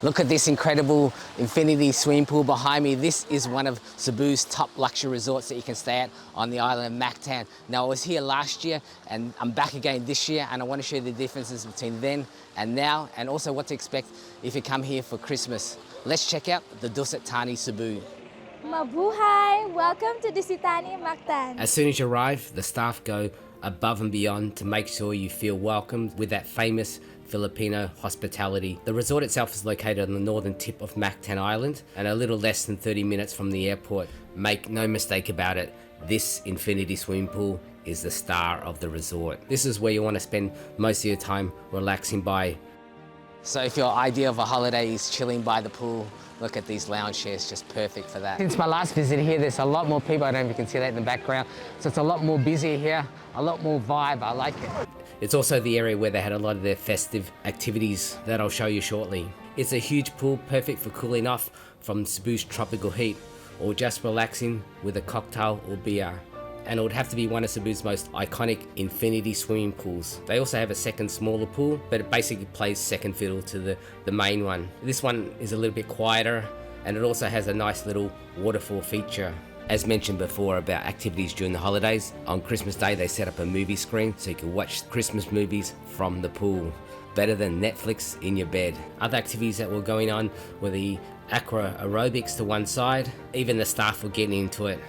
Look at this incredible infinity swimming pool behind me. This is one of Cebu's top luxury resorts that you can stay at on the island of Mactan. Now, I was here last year and I'm back again this year, and I want to show you the differences between then and now, and also what to expect if you come here for Christmas. Let's check out the Dusit Thani Cebu. Mabuhay! Welcome to Dusit Thani Mactan. As soon as you arrive, the staff go above and beyond to make sure you feel welcomed with that famous Filipino hospitality. The resort itself is located on the northern tip of Mactan Island and a little less than 30 minutes from the airport. Make no mistake about it, this infinity swimming pool is the star of the resort. This is where you want to spend most of your time relaxing by. So if your idea of a holiday is chilling by the pool, look at these lounge chairs, just perfect for that. Since my last visit here, there's a lot more people. I don't know if you can see that in the background. So it's a lot more busy here, a lot more vibe. I like it. It's also the area where they had a lot of their festive activities that I'll show you shortly. It's a huge pool, perfect for cooling off from Cebu's tropical heat, or just relaxing with a cocktail or beer. And it would have to be one of Cebu's most iconic infinity swimming pools. They also have a second smaller pool, but it basically plays second fiddle to the main one. This one is a little bit quieter, and it also has a nice little waterfall feature. As mentioned before about activities during the holidays, on Christmas Day they set up a movie screen so you can watch Christmas movies from the pool. Better than Netflix in your bed. Other activities that were going on were the aqua aerobics to one side. Even the staff were getting into it.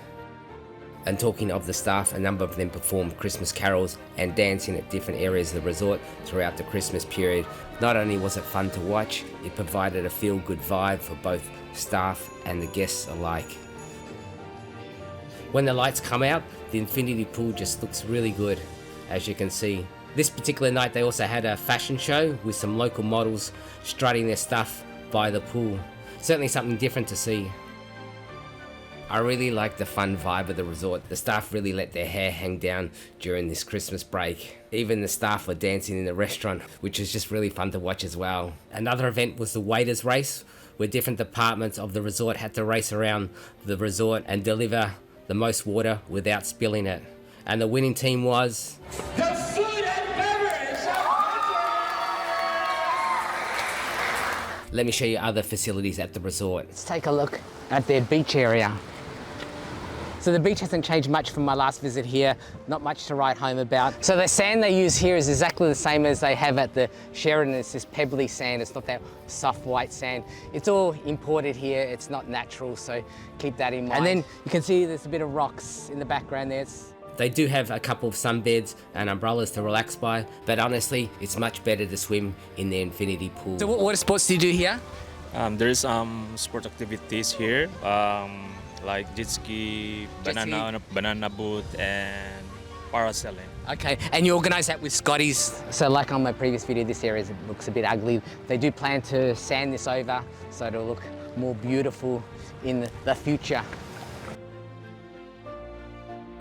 And talking of the staff, a number of them performed Christmas carols and dancing at different areas of the resort throughout the Christmas period. Not only was it fun to watch, it provided a feel-good vibe for both staff and the guests alike. When the lights come out, the infinity pool just looks really good, as you can see. This particular night they also had a fashion show with some local models strutting their stuff by the pool. Certainly something different to see. I really like the fun vibe of the resort. The staff really let their hair hang down during this Christmas break. Even the staff were dancing in the restaurant, which is just really fun to watch as well. Another event was the waiters race, where different departments of the resort had to race around the resort and deliver the most water without spilling it. And the winning team was the food and beverage. Let me show you other facilities at the resort. Let's take a look at their beach area. So the beach hasn't changed much from my last visit here, not much to write home about. So the sand they use here is exactly the same as they have at the Sheraton. It's this pebbly sand, it's not that soft white sand. It's all imported here, it's not natural, so keep that in mind. And then you can see there's a bit of rocks in the background there. They do have a couple of sunbeds and umbrellas to relax by, but honestly, it's much better to swim in the infinity pool. So what sports do you do here? There's sport activities here, like jet ski, banana boat, and parasailing. Okay, and you organise that with Scotties. So like on my previous video, this area looks a bit ugly. They do plan to sand this over so it'll look more beautiful in the future.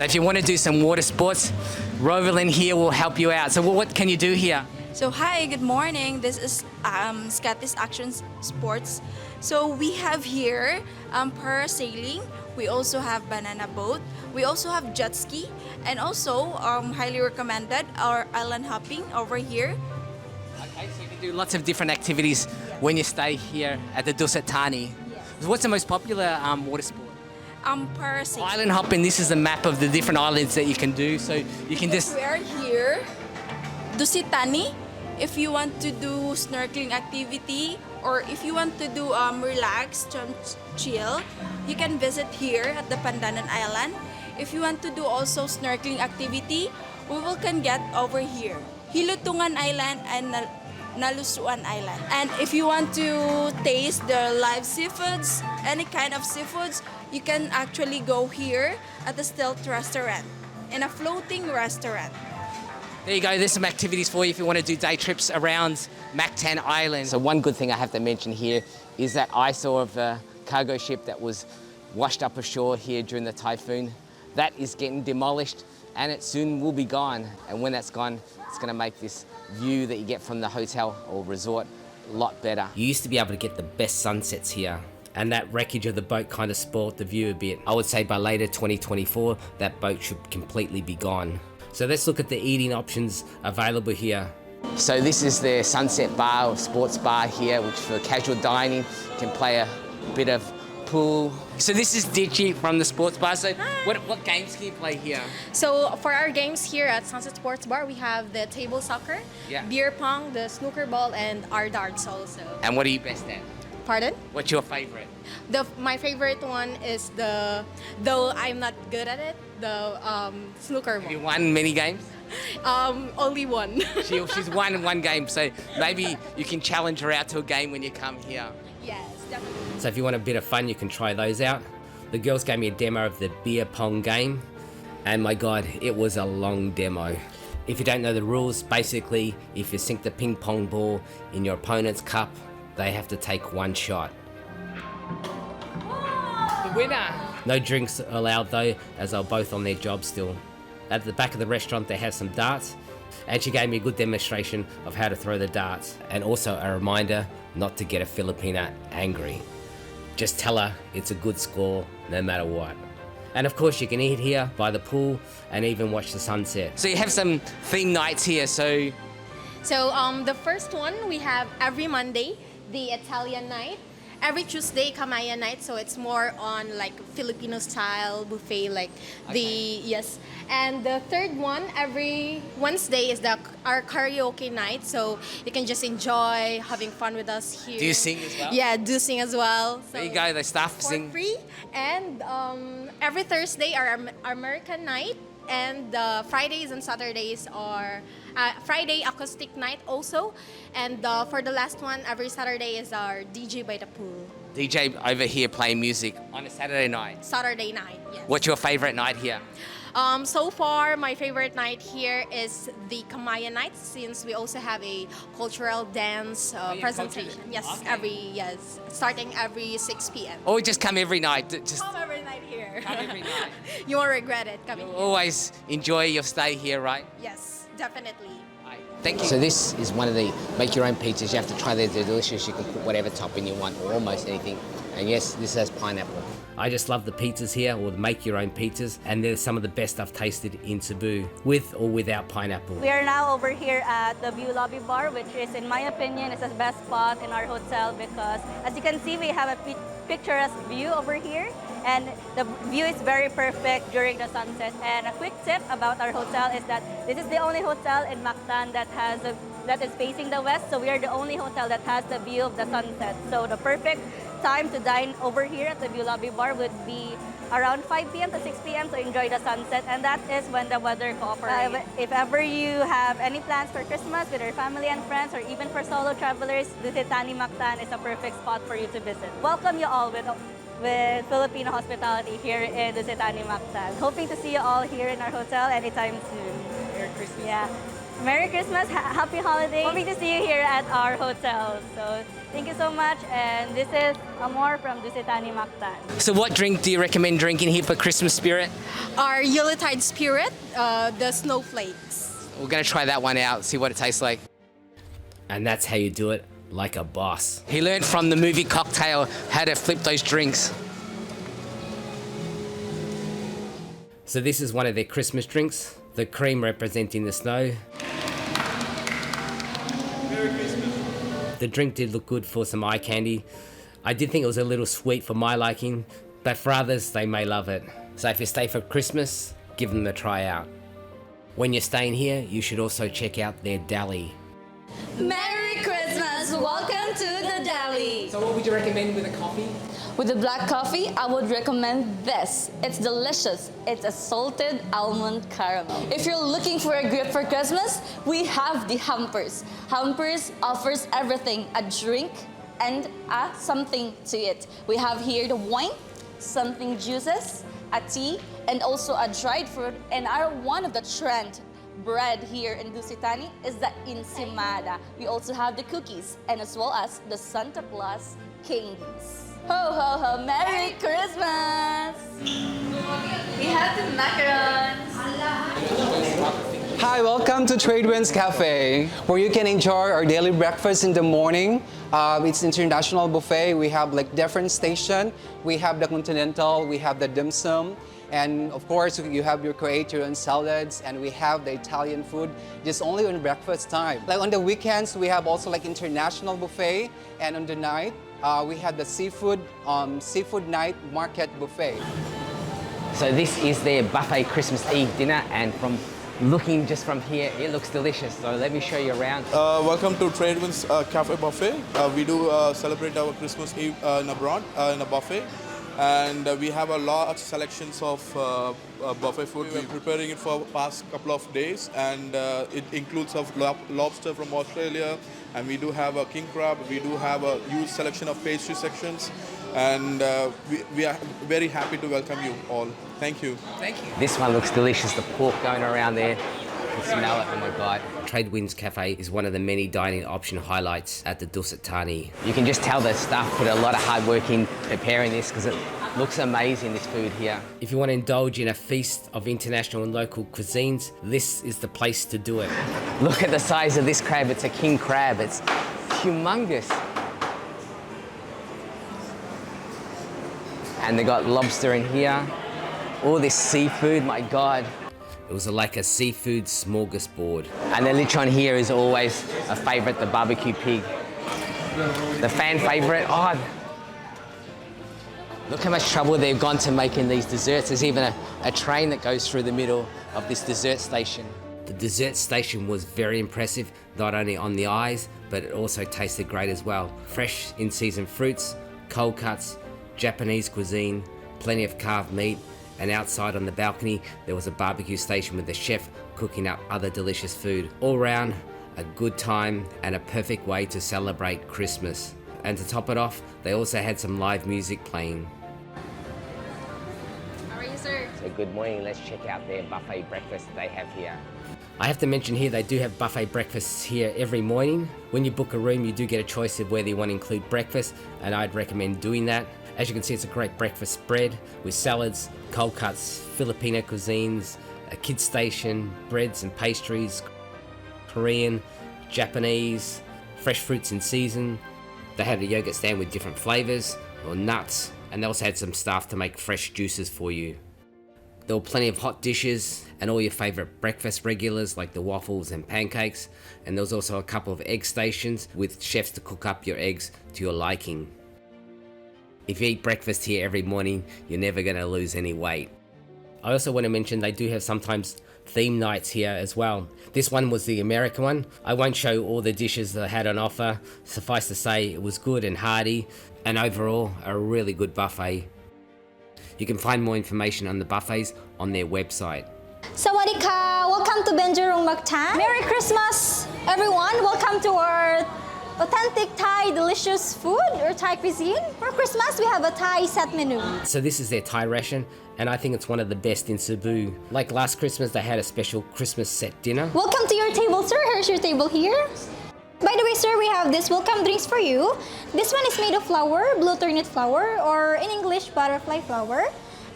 If you want to do some water sports, Roverlyn here will help you out. So what can you do here? So hi, good morning. This is Scottish Action Sports. So we have here parasailing. We also have banana boat. We also have jet ski, and also highly recommended our island hopping over here. Okay, so you can do lots of different activities when you stay here at the Dusit Thani. Yes. What's the most popular water sport? Parasailing. Island hopping. This is the map of the different islands that you can do. So you can just. We are here, Dusit Thani. If you want to do snorkeling activity, or if you want to do relax, chill, you can visit here at the Pandanan Island. If you want to do also snorkeling activity, we can get over here, Hilutungan Island and Nalusuan Island. And if you want to taste the live seafoods, any kind of seafoods, you can actually go here at the Stilt Restaurant, in a floating restaurant. There you go, there's some activities for you if you want to do day trips around Mactan Island. So one good thing I have to mention here is that eyesore of the cargo ship that was washed up ashore here during the typhoon. That is getting demolished and it soon will be gone. And when that's gone, it's going to make this view that you get from the hotel or resort a lot better. You used to be able to get the best sunsets here, and that wreckage of the boat kind of spoiled the view a bit. I would say by later 2024, that boat should completely be gone. So let's look at the eating options available here. So this is the Sunset Bar or Sports Bar here, which for casual dining can play a bit of pool. So this is Ditchy from the Sports Bar. So what games can you play here? So for our games here at Sunset Sports Bar, we have the table soccer, beer pong, the snooker ball, and our darts also. And what are you best at? Pardon? What's your favorite? My favorite one is though I'm not good at it, the snooker Have you ball. won many games? Only one. She's won one game, so maybe you can challenge her out to a game when you come here. Yes, definitely. So if you want a bit of fun, you can try those out. The girls gave me a demo of the beer pong game, and my God, it was a long demo. If you don't know the rules, basically, if you sink the ping pong ball in your opponent's cup, they have to take one shot. The winner! No drinks allowed though, as they're both on their job still. At the back of the restaurant, they have some darts, and she gave me a good demonstration of how to throw the darts, and also a reminder not to get a Filipina angry. Just tell her it's a good score, no matter what. And of course, you can eat here by the pool and even watch the sunset. So you have some theme nights here, so... So the first one we have every Monday, the Italian night. Every Tuesday, Kamaya night, so it's more on like Filipino style buffet, like yes. And the third one, every Wednesday is our karaoke night, so you can just enjoy having fun with us here. Do you sing as well? Yeah, do sing as well. So There you go, the staff for sing. free. And every Thursday, our American night. And Fridays and Saturdays are Friday acoustic night also. And for the last one, every Saturday is our DJ by the pool. DJ over here playing music on a Saturday night. Saturday night, yes. What's your favorite night here? So far, my favorite night here is the Kamaya night, since we also have a cultural dance presentation. cultural. Yes, Okay. starting every 6 p.m. Or just come every night. Just Come every night here. come every night. You won't regret it coming You'll here. always enjoy your stay here, right? Yes, definitely. Thank you. So this is one of the make your own pizzas. You have to try these. They're delicious. You can put whatever topping you want, or almost anything. And yes, this has pineapple. I just love the pizzas here, or the make your own pizzas, and they're some of the best I've tasted in Cebu, with or without pineapple. We are now over here at the View Lobby Bar, which is, in my opinion, is the best spot in our hotel because, as you can see, we have a picturesque view over here, and the view is very perfect during the sunset. And a quick tip about our hotel is that this is the only hotel in Mactan that is facing the west, so we are the only hotel that has the view of the sunset. So the perfect time to dine over here at the View Lobby Bar would be around 5 p.m. to 6 p.m. to enjoy the sunset, and that is when the weather cooperates. If ever you have any plans for Christmas with your family and friends, or even for solo travelers, Dusit Thani Mactan is a perfect spot for you to visit. Welcome you all with Filipino hospitality here in Dusit Thani Mactan. Hoping to see you all here in our hotel anytime soon. Merry Christmas. Yeah. Merry Christmas, happy holidays. Hoping to see you here at our hotel. So thank you so much, and this is Amor from Dusit Thani Mactan. So what drink do you recommend drinking here for Christmas spirit? Our Yuletide spirit, the snowflakes. We're gonna try that one out, see what it tastes like. And that's how you do it, like a boss. He learned from the movie Cocktail how to flip those drinks. So this is one of their Christmas drinks, the cream representing the snow. The drink did look good for some eye candy. I did think it was a little sweet for my liking, but for others, they may love it. So if you stay for Christmas, give them a try out. When you're staying here, you should also check out their deli. Merry Christmas! Welcome to the deli! So what would you recommend with a coffee? With the black coffee, I would recommend this. It's delicious. It's a salted almond caramel. If you're looking for a gift for Christmas, we have the Hampers. Hampers offers everything, a drink and something to eat. We have here the wine, something juices, a tea, and also a dried fruit. And one of the trend bread here in Dusit Thani is the ensimada. We also have the cookies and as well as the Santa Claus candies. Ho ho ho! Merry Christmas! We have the macarons. Hi, welcome to Tradewinds Cafe, where you can enjoy our daily breakfast in the morning. It's international buffet. We have like different station. We have the continental, we have the dim sum, And of course, you have your Croatian salads, and we have the Italian food just only on breakfast time. Like on the weekends, we have also like international buffet, and on the night, we have the seafood night market buffet. So this is their buffet Christmas Eve dinner, and from looking just from here, it looks delicious. So let me show you around. Welcome to Tradewinds Cafe Buffet. We do celebrate our Christmas Eve in a buffet. And we have a large selections of buffet food. We're preparing it for the past couple of days, and it includes of lobster from Australia, and we do have a king crab. We do have a huge selection of pastry sections, and we are very happy to welcome you all. Thank you. Thank you. This one looks delicious. The pork going around there. You can smell it. Oh my God. Tradewinds Cafe is one of the many dining option highlights at the Dusit Thani. You can just tell the staff put a lot of hard work in preparing this because it looks amazing, this food here. If you want to indulge in a feast of international and local cuisines, this is the place to do it. Look at the size of this crab. It's a king crab. It's humongous. And they got lobster in here. All this seafood, my God. It was like a seafood smorgasbord. And the lechon here is always a favorite, the barbecue pig. The fan favorite, oh, look how much trouble they've gone to making these desserts. There's even a train that goes through the middle of this dessert station. The dessert station was very impressive, not only on the eyes, but it also tasted great as well. Fresh in-season fruits, cold cuts, Japanese cuisine, plenty of carved meat, and outside on the balcony, there was a barbecue station with the chef cooking up other delicious food. All round, a good time and a perfect way to celebrate Christmas. And to top it off, they also had some live music playing. How are you, sir? So good morning, let's check out their buffet breakfast they have here. I have to mention here, they do have buffet breakfasts here every morning. When you book a room, you do get a choice of whether you want to include breakfast, and I'd recommend doing that. As you can see, it's a great breakfast spread with salads, cold cuts, Filipino cuisines, a kids station, breads and pastries, Korean, Japanese, fresh fruits in season. They had a yogurt stand with different flavors or nuts, and they also had some staff to make fresh juices for you. There were plenty of hot dishes and all your favorite breakfast regulars like the waffles and pancakes, and there was also a couple of egg stations with chefs to cook up your eggs to your liking. If you eat breakfast here every morning, you're never going to lose any weight. I also want to mention they do have sometimes theme nights here as well. This one was the American one. I won't show all the dishes that I had on offer. Suffice to say, it was good and hearty, and overall, a really good buffet. You can find more information on the buffets on their website. Sawadee ka! Welcome to Benjarong, Mactan. Merry Christmas, everyone! Welcome to our authentic Thai delicious food or Thai cuisine. For Christmas, we have a Thai set menu. So this is their Thai ration, and I think it's one of the best in Cebu. Like last Christmas, they had a special Christmas set dinner. Welcome to your table, sir. Here's your table here. By the way, sir, we have this welcome drinks for you. This one is made of flour, blue turnip flour, or in English, butterfly flour.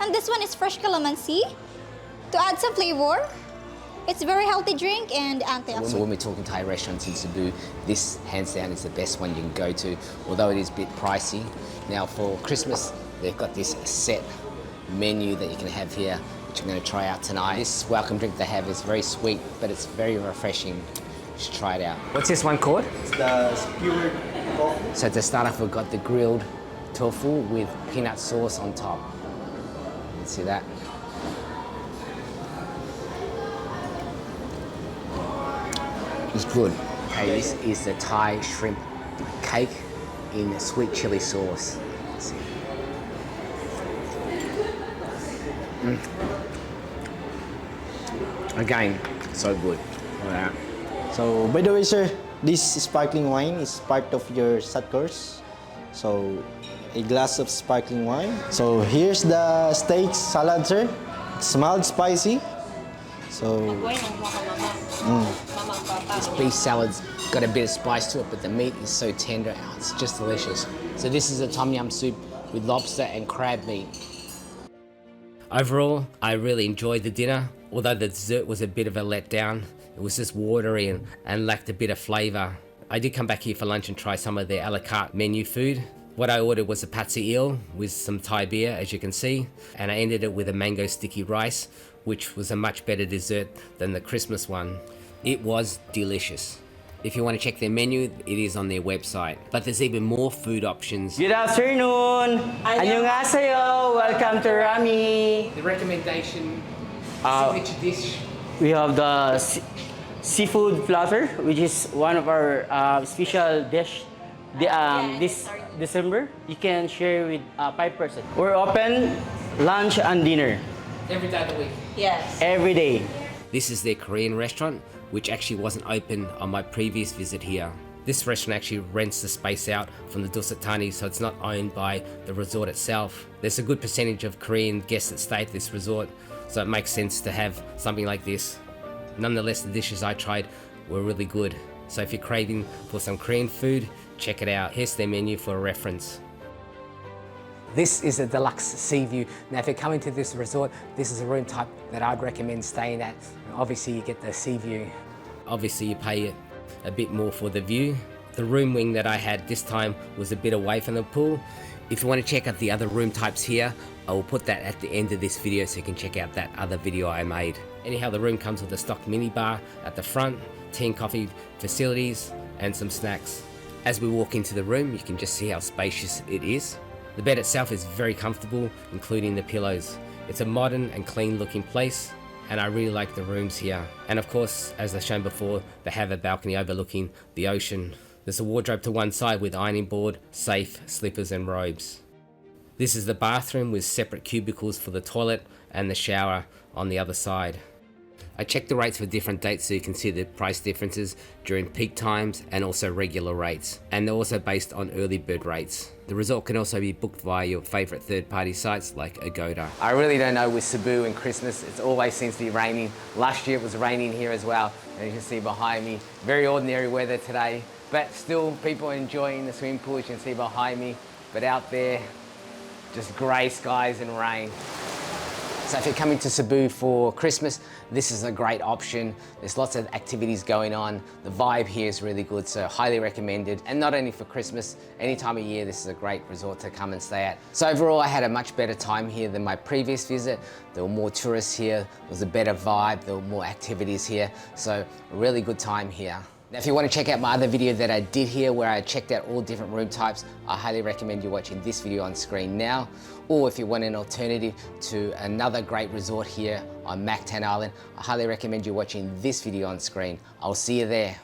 And this one is fresh calamansi to add some flavor. It's a very healthy drink and antioxidant. So when we're talking Thai restaurants in Cebu, this hands down is the best one you can go to, although it is a bit pricey. Now for Christmas, they've got this set menu that you can have here, which I'm going to try out tonight. This welcome drink they have is very sweet, but it's very refreshing. You should try it out. What's this one called? It's the skewered tofu. So to start off, we've got the grilled tofu with peanut sauce on top. You can see that. It's good. Okay, this is the Thai shrimp cake in sweet chili sauce. Let's see. Again, so good. Yeah. So, by the way, sir, this sparkling wine is part of your set course. So, a glass of sparkling wine. So, here's the steak salad, sir. It's mild spicy. So, This beef salad's got a bit of spice to it, but the meat is so tender. Oh, it's just delicious. So this is a tom yum soup with lobster and crab meat. Overall, I really enjoyed the dinner, although the dessert was a bit of a letdown. It was just watery and lacked a bit of flavour. I did come back here for lunch and try some of their a la carte menu food. What I ordered was a patsi eel with some Thai beer, as you can see, and I ended it with a mango sticky rice, which was a much better dessert than the Christmas one. It was delicious. If you want to check their menu, it is on their website. But there's even more food options. Good afternoon! 안녕하세요! Welcome to Rami! The recommendation, signature dish. We have the seafood platter, which is one of our special dish this December. You can share with 5 person. We're open lunch and dinner. Every day of the week. Yes. Every day. This is their Korean restaurant, which actually wasn't open on my previous visit here. This restaurant actually rents the space out from the Dusit Thani, so it's not owned by the resort itself. There's a good percentage of Korean guests that stay at this resort, so it makes sense to have something like this. Nonetheless, the dishes I tried were really good. So if you're craving for some Korean food, check it out. Here's their menu for a reference. This is a deluxe sea view. Now if you're coming to this resort, this is a room type that I'd recommend staying at. Obviously you get the sea view. Obviously you pay a bit more for the view. The room wing that I had this time was a bit away from the pool. If you want to check out the other room types here, I will put that at the end of this video so you can check out that other video I made. Anyhow, the room comes with a stock mini bar at the front, tea and coffee facilities, and some snacks. As we walk into the room, you can just see how spacious it is. The bed itself is very comfortable, including the pillows. It's a modern and clean looking place, and I really like the rooms here. And of course, as I've shown before, they have a balcony overlooking the ocean. There's a wardrobe to one side with ironing board, safe, slippers and robes. This is the bathroom with separate cubicles for the toilet and the shower on the other side. I checked the rates for different dates so you can see the price differences during peak times and also regular rates. And they're also based on early bird rates. The resort can also be booked via your favourite third-party sites like Agoda. I really don't know with Cebu and Christmas, it always seems to be raining. Last year it was raining here as well, and you can see behind me, very ordinary weather today, but still people are enjoying the swimming pool, you can see behind me, but out there, just grey skies and rain. So if you're coming to Cebu for Christmas, this is a great option. There's lots of activities going on. The vibe here is really good, so highly recommended. And not only for Christmas, any time of year, this is a great resort to come and stay at. So overall, I had a much better time here than my previous visit. There were more tourists here, there was a better vibe, there were more activities here. So a really good time here. Now, if you want to check out my other video that I did here where I checked out all different room types, I highly recommend you watching this video on screen now. Or if you want an alternative to another great resort here on Mactan Island, I highly recommend you watching this video on screen. I'll see you there.